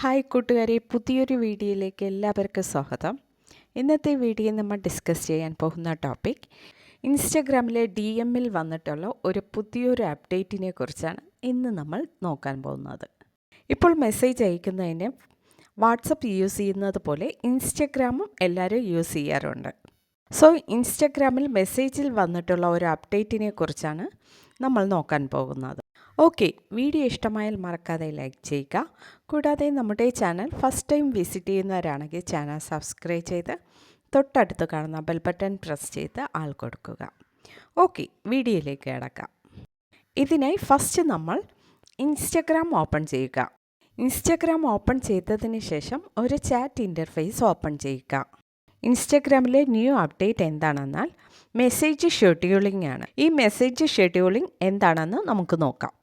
Hi കൂട്ടുകാരെ, പുതിയൊരു വീഡിയോയിലേക്ക് എല്ലാവർക്കും സ്വാഗതം. ഇന്നത്തെ വീഡിയോയിൽ നമ്മൾ ഡിസ്കസ് ചെയ്യാൻ പോകുന്ന ടോപ്പിക് ഇൻസ്റ്റഗ്രാമിലെ DM-ൽ വന്നിട്ടുള്ള ഒരു പുതിയൊരു അപ്ഡേറ്റിനെ കുറിച്ചാണ് ഇന്ന് നമ്മൾ നോക്കാൻ പോകുന്നത്. ഇപ്പോൾ മെസ്സേജ് അയക്കുന്നതിന് വാട്സപ്പ് യൂസ് ചെയ്യുന്നത് പോലെ ഇൻസ്റ്റഗ്രാമും എല്ലാവരും യൂസ് ചെയ്യാറുണ്ട്. സോ ഇൻസ്റ്റഗ്രാമിൽ മെസ്സേജിൽ വന്നിട്ടുള്ള ഒരു അപ്ഡേറ്റിനെ കുറിച്ചാണ് നമ്മൾ നോക്കാൻ പോകുന്നത്. ഓക്കെ, വീഡിയോ ഇഷ്ടമായാൽ മറക്കാതെ ലൈക്ക് ചെയ്യുക. കൂടാതെ നമ്മുടെ ചാനൽ ഫസ്റ്റ് ടൈം വിസിറ്റ് ചെയ്യുന്നവരാണെങ്കിൽ ചാനൽ സബ്സ്ക്രൈബ് ചെയ്ത് തൊട്ടടുത്ത് കാണുന്ന ബെൽ ബട്ടൺ പ്രസ് ചെയ്ത് ആൾ കൊടുക്കുക. ഓക്കെ, വീഡിയോയിലേക്ക് കിടക്കാം. ഇതിനായി ഫസ്റ്റ് നമ്മൾ ഇൻസ്റ്റഗ്രാം ഓപ്പൺ ചെയ്യുക. ഇൻസ്റ്റഗ്രാം ഓപ്പൺ ചെയ്തതിന് ശേഷം ഒരു ചാറ്റ് ഇൻ്റർഫേസ് ഓപ്പൺ ചെയ്യുക. ഇൻസ്റ്റഗ്രാമിലെ ന്യൂ അപ്ഡേറ്റ് എന്താണെന്നാൽ മെസ്സേജ് ഷെഡ്യൂളിംഗ് ആണ്. ഈ മെസ്സേജ് ഷെഡ്യൂളിംഗ് എന്താണെന്ന് നമുക്ക് നോക്കാം.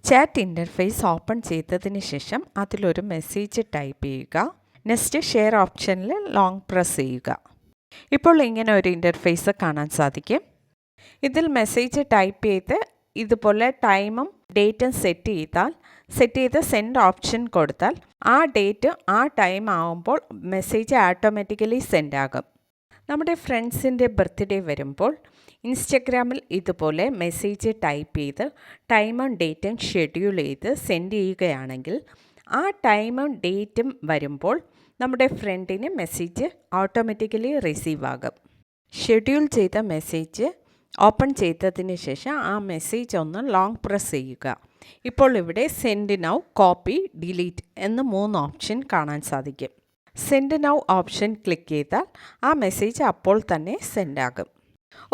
ചാറ്റ് ഇൻ്റർഫേസ് ഓപ്പൺ ചെയ്തതിന് ശേഷം അതിലൊരു മെസ്സേജ് ടൈപ്പ് ചെയ്യുക. നെക്സ്റ്റ് ഷെയർ ഓപ്ഷനിൽ ലോങ് പ്രസ് ചെയ്യുക. ഇപ്പോൾ ഇങ്ങനെ ഒരു ഇൻ്റർഫേസ് കാണാൻ സാധിക്കും. ഇതിൽ മെസ്സേജ് ടൈപ്പ് ചെയ്ത് ഇതുപോലെ ടൈമും ഡേറ്റും സെറ്റ് ചെയ്ത് സെൻഡ് ഓപ്ഷൻ കൊടുത്താൽ ആ ഡേറ്റ് ആ ടൈം ആകുമ്പോൾ മെസ്സേജ് ഓട്ടോമാറ്റിക്കലി സെൻഡ് ആകും. നമ്മുടെ ഫ്രണ്ട്സിൻ്റെ ബർത്ത്ഡേ വരുമ്പോൾ ഇൻസ്റ്റഗ്രാമിൽ ഇതുപോലെ മെസ്സേജ് ടൈപ്പ് ചെയ്ത് ടൈമും ഡേറ്റും ഷെഡ്യൂൾ ചെയ്ത് സെൻഡ് ചെയ്യുകയാണെങ്കിൽ ആ ടൈമും ഡേറ്റും വരുമ്പോൾ നമ്മുടെ ഫ്രണ്ടിന് മെസ്സേജ് ഓട്ടോമാറ്റിക്കലി റിസീവ് ആകും. ഷെഡ്യൂൾ ചെയ്ത മെസ്സേജ് ഓപ്പൺ ചെയ്തതിന് ശേഷം ആ മെസ്സേജ് ഒന്ന് ലോങ് പ്രസ് ചെയ്യുക. ഇപ്പോൾ ഇവിടെ സെൻഡ് നൗ, കോപ്പി, ഡിലീറ്റ് എന്ന് 3 ഓപ്ഷൻ കാണാൻ സാധിക്കും. സെൻഡ് നൗ ഓപ്ഷൻ ക്ലിക്ക് ചെയ്താൽ ആ മെസ്സേജ് അപ്പോൾ തന്നെ സെൻഡ് ആകും.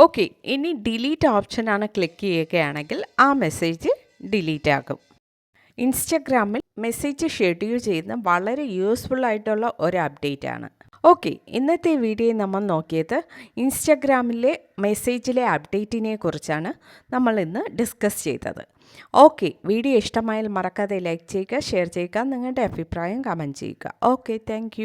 ഓക്കെ, ഇനി ഡിലീറ്റ് ഓപ്ഷനാണ് ക്ലിക്ക് ചെയ്യുകയാണെങ്കിൽ ആ മെസ്സേജ് ഡിലീറ്റ് ആകും. ഇൻസ്റ്റഗ്രാമിൽ മെസ്സേജ് ഷെഡ്യൂൾ ചെയ്യുന്ന വളരെ യൂസ്ഫുൾ ആയിട്ടുള്ള ഒരു അപ്ഡേറ്റ് ആണ്. ഓക്കെ, ഇന്നത്തെ വീഡിയോയിൽ നമ്മൾ നോക്കിയത് ഇൻസ്റ്റഗ്രാമിലെ മെസ്സേജിലെ അപ്ഡേറ്റിനെ കുറിച്ചാണ് നമ്മൾ ഇന്ന് ഡിസ്കസ് ചെയ്തത്. ഓക്കെ, വീഡിയോ ഇഷ്ടമായാൽ മറക്കാതെ ലൈക്ക് ചെയ്യുക, ഷെയർ ചെയ്യുക, നിങ്ങളുടെ അഭിപ്രായം കമൻറ്റ് ചെയ്യുക. Okay, thank